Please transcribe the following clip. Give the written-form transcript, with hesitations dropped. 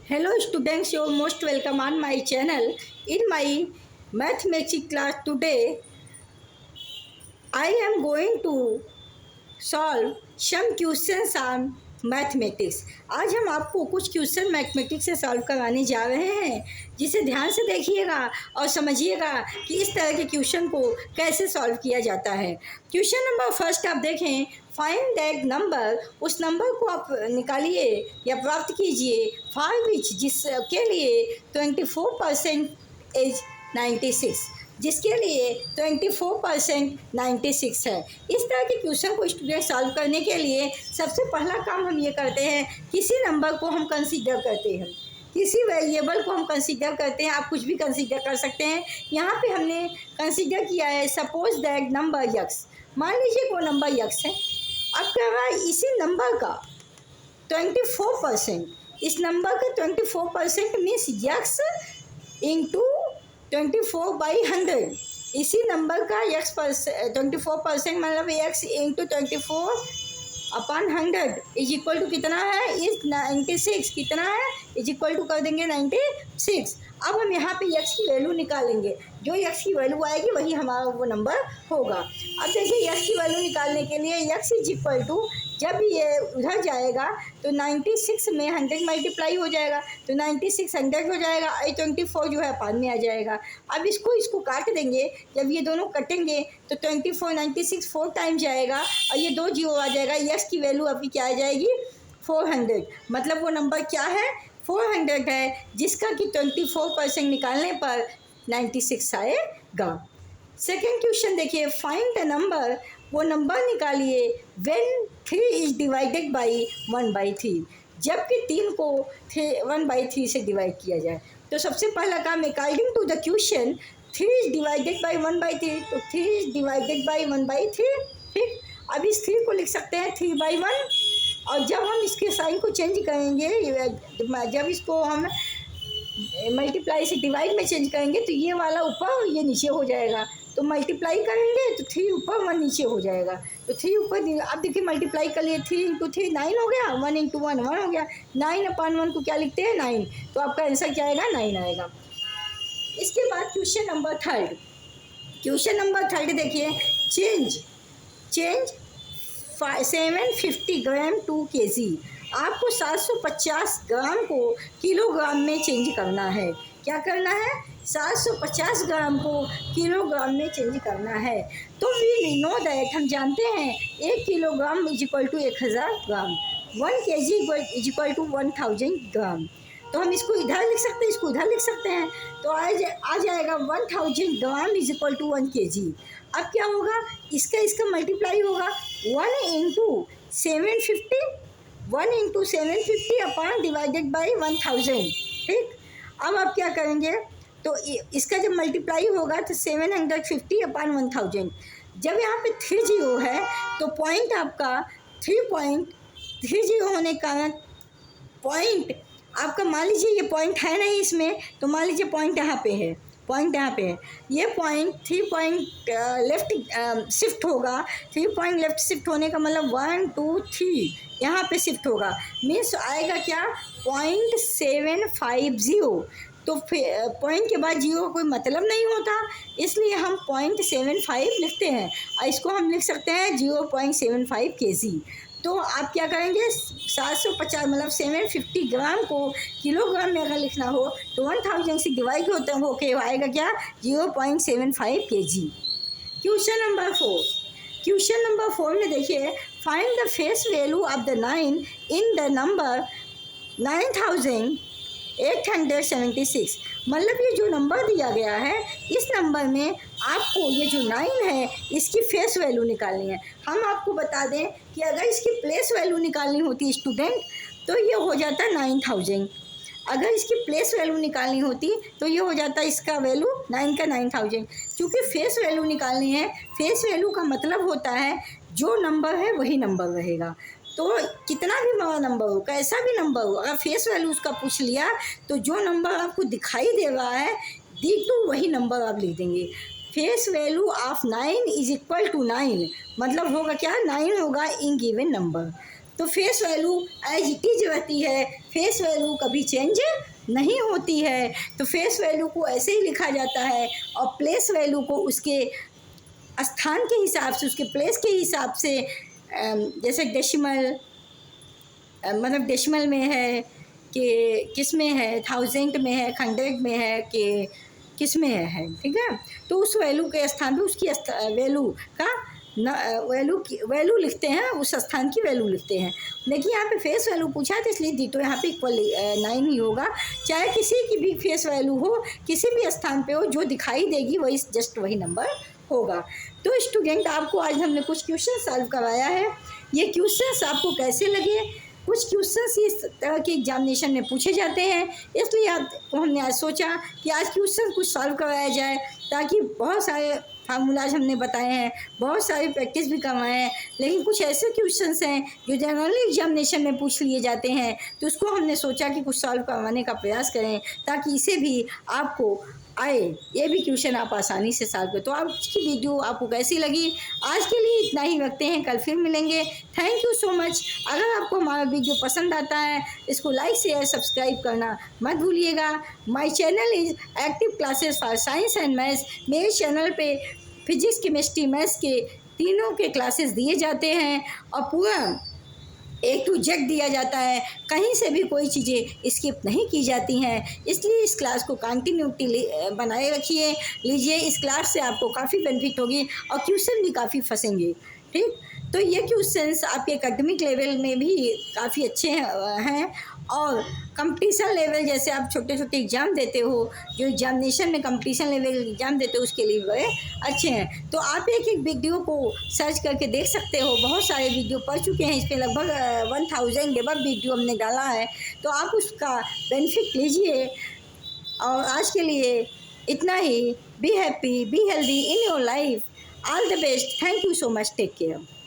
Hello students, you're most welcome on my channel. In my mathematics class today, I am going to solve some questions on mathematics. आज हम आपको कुछ question mathematics से solve करवाने जा रहे हैं, जिसे ध्यान से देखिएगा और समझिएगा कि इस तरह के क्वेश्चन को कैसे सॉल्व किया जाता है। क्वेश्चन नंबर फर्स्ट आप देखें, फाइंड दैट नंबर, उस नंबर को आप निकालिए या प्राप्त कीजिए फॉर विच, जिसके लिए 24% इज 96, जिसके लिए 24% 96 है। इस तरह के क्वेश्चन को स्टूडेंट सॉल्व करने के लिए सबसे पहला काम हम ये करते हैं, किसी नंबर को हम कंसीडर करते हैं, किसी वेरिएबल को हम कंसीडर करते हैं। आप कुछ भी कंसीडर कर सकते हैं। यहाँ पे हमने कंसीडर किया है, सपोज दैट नंबर यक्स, मान लीजिए वो नंबर यक्स है। अब क्या रहा है, इसी नंबर का 24%, इस नंबर का 24% मीन्स यक्स इंटू 24/100, इसी नंबर का x 24% मतलब x into 24/100 is equal to कितना है, इज 96। कितना है, इज इक्वल टू कर देंगे 96। अब हम यहाँ पे x की वैल्यू निकालेंगे, जो x की वैल्यू आएगी वही हमारा वो नंबर होगा। अब देखिए x की वैल्यू निकालने के लिए x इज इक्वल टू, जब ये उधर जाएगा तो 96 में 100 मल्टीप्लाई हो जाएगा, तो 96 100 हो जाएगा, 24 जो है पान में आ जाएगा। अब इसको काट देंगे, जब ये दोनों कटेंगे तो 24 96 4 टाइम जाएगा और ये 2 जीरो आ जाएगा। यस की वैल्यू आपकी क्या आ जाएगी, 400। मतलब वो नंबर क्या है, 400 है, जिसका कि 24% निकालने पर 96 आएगा। सेकेंड क्वेश्चन देखिए, फाइंड द नंबर, वो नंबर निकालिए व्हेन 3 इज डिवाइडेड बाई 1/3, जबकि 3 को 1/3 से डिवाइड किया जाए। तो सबसे पहला काम, according to the question 3 is divided by 1/3, तो 3 इज डिवाइडेड बाई 1/3। ठीक, अब इस 3 को लिख सकते हैं 3/1, और जब हम इसके साइन को चेंज करेंगे, जब इसको हम मल्टीप्लाई से डिवाइड में चेंज करेंगे तो ये वाला ऊपर ये नीचे हो जाएगा। तो मल्टीप्लाई करेंगे तो 3 ऊपर 1 नीचे हो जाएगा, तो 3 ऊपर। अब देखिए मल्टीप्लाई कर लिए, 3 इंटू 3 9 हो गया, 1 इंटू 1 1 हो गया, 9/1 को क्या लिखते हैं 9, तो आपका आंसर क्या आएगा 9 आएगा। इसके बाद question number third, question number third देखिए, चेंज 750 ग्राम टू kg, आपको 750 ग्राम को किलोग्राम में चेंज करना है। क्या करना है, 750 ग्राम को किलोग्राम में चेंज करना है। तो वी नो दैट, हम जानते हैं 1 kilogram is equal to 1000 gram, 1 kg is equal to 1000 gram. तो हम इसको इधर लिख सकते हैं, इसको उधर लिख सकते हैं, तो आ जाएगा 1000 gram is equal to 1 kg। अब क्या होगा, इसका मल्टीप्लाई होगा 1 इंटू 750 अपॉन डिवाइडेड बाई 1000। ठीक, अब आप क्या करेंगे, तो इसका जब मल्टीप्लाई होगा तो 750 अपॉन 1000, जब यहाँ पे 3 जीरो है तो पॉइंट आपका 3.30 होने का पॉइंट आपका, मान लीजिए ये पॉइंट है नहीं इसमें, तो मान लीजिए पॉइंट यहाँ पे है, पॉइंट यहाँ पे है, ये पॉइंट 3 पॉइंट लेफ्ट शिफ्ट होगा। 3 पॉइंट लेफ्ट शिफ्ट होने का मतलब 1 2 3 यहाँ पे शिफ्ट होगा, मीन्स आएगा क्या 0.750। तो पॉइंट के बाद जीरो कोई मतलब नहीं होता, इसलिए हम 0.75 लिखते हैं, और इसको हम लिख सकते हैं 0.75 kg। तो आप क्या करेंगे, 750 मतलब 750 ग्राम को किलोग्राम में अगर लिखना हो तो 1000 से डिवाइड होके आएगा क्या 0.75 kg। क्वेश्चन नंबर 4 में देखिए, find the face value of the 9 in the number 9876। मतलब ये जो नंबर दिया गया है, इस नंबर में आपको ये जो 9 है इसकी फेस वैल्यू निकालनी है। हम आपको बता दें कि अगर इसकी प्लेस वैल्यू निकालनी होती स्टूडेंट तो ये हो जाता 9000, अगर इसकी प्लेस वैल्यू निकालनी होती तो ये हो जाता इसका वैल्यू 9 का 9000। क्योंकि फेस वैल्यू निकालनी है, फेस वैल्यू का मतलब होता है जो नंबर है वही नंबर रहेगा। तो कितना भी बड़ा नंबर हो, कैसा भी नंबर हो, अगर फेस वैल्यू उसका पूछ लिया तो जो नंबर आपको दिखाई दे रहा है तो वही नंबर आप लिख देंगे। Face value of 9 is equal to 9, मतलब होगा क्या 9 होगा इन गिवन नंबर। तो face value as it is रहती है, फेस वैल्यू कभी चेंज नहीं होती है। तो फेस वैल्यू को ऐसे ही लिखा जाता है और प्लेस वैल्यू को उसके स्थान के हिसाब से, उसके प्लेस के हिसाब से, जैसे डेसिमल, मतलब डेसिमल में है कि किस में है, थाउजेंड में है, हंड्रेड में है कि किस में है, ठीक है। तो उस वैल्यू के स्थान पे उसकी वैल्यू का वैल्यू लिखते हैं, उस स्थान की वैल्यू लिखते हैं। देखिए यहाँ पे फेस वैल्यू पूछा है तो इसलिए दी तो यहाँ पे इक्वल 9 ही होगा। चाहे किसी की भी फेस वैल्यू हो, किसी भी स्थान पे हो, जो दिखाई देगी वही जस्ट वही नंबर होगा। तो स्टूडेंट, आपको आज हमने कुछ क्वेश्चन सॉल्व करवाया है। ये क्वेश्चंस आपको कैसे लगे? कुछ क्वेश्चंस इस तरह के एग्जामिनेशन में पूछे जाते हैं, इसलिए आपको हमने आज सोचा कि आज क्वेश्चन कुछ सॉल्व करवाया जाए, ताकि बहुत सारे फार्मूलाज हमने बताए हैं, बहुत सारी प्रैक्टिस भी करवाए हैं, लेकिन कुछ ऐसे क्वेश्चंस हैं जो जनरली एग्जामिनेशन में पूछ लिए जाते हैं, तो उसको हमने सोचा कि कुछ सॉल्व करवाने का प्रयास करें, ताकि इसे भी आपको आए, ये भी क्वेश्चन आप आसानी से सॉल्व करें। तो आज की वीडियो आपको कैसी लगी? आज के लिए इतना ही रखते हैं, कल फिर मिलेंगे। Thank you so much. अगर आपको हमारा वीडियो पसंद आता है, इसको लाइक शेयर सब्सक्राइब करना मत भूलिएगा। My channel is active classes for science and maths. मेरे चैनल पे फिजिक्स, केमिस्ट्री, मैथ्स के तीनों के क्लासेस दिए जाते हैं और पूरा A to Z दिया जाता है, कहीं से भी कोई चीज़ें स्किप नहीं की जाती हैं। इसलिए इस क्लास को कंटिन्यूटी बनाए रखिए, लीजिए। इस क्लास से आपको काफ़ी बेनिफिट होगी और क्वेश्चन भी काफ़ी फंसेंगे, ठीक। तो ये क्वेश्चंस आपके एकेडमिक लेवल में भी काफ़ी अच्छे हैं और कंपटीशन लेवल, जैसे आप छोटे छोटे एग्ज़ाम देते हो, जो एग्जामिनेशन में कंपटीशन लेवल एग्ज़ाम देते हो, उसके लिए बड़े अच्छे हैं। तो आप एक एक वीडियो को सर्च करके देख सकते हो। बहुत सारे वीडियो पढ़ चुके हैं, इस पर लगभग 1000 डेबग वीडियो हमने डाला है, तो आप उसका बेनिफिट लीजिए। और आज के लिए इतना ही। Be happy, be healthy in your life. All the best. Thank you so much. Take care.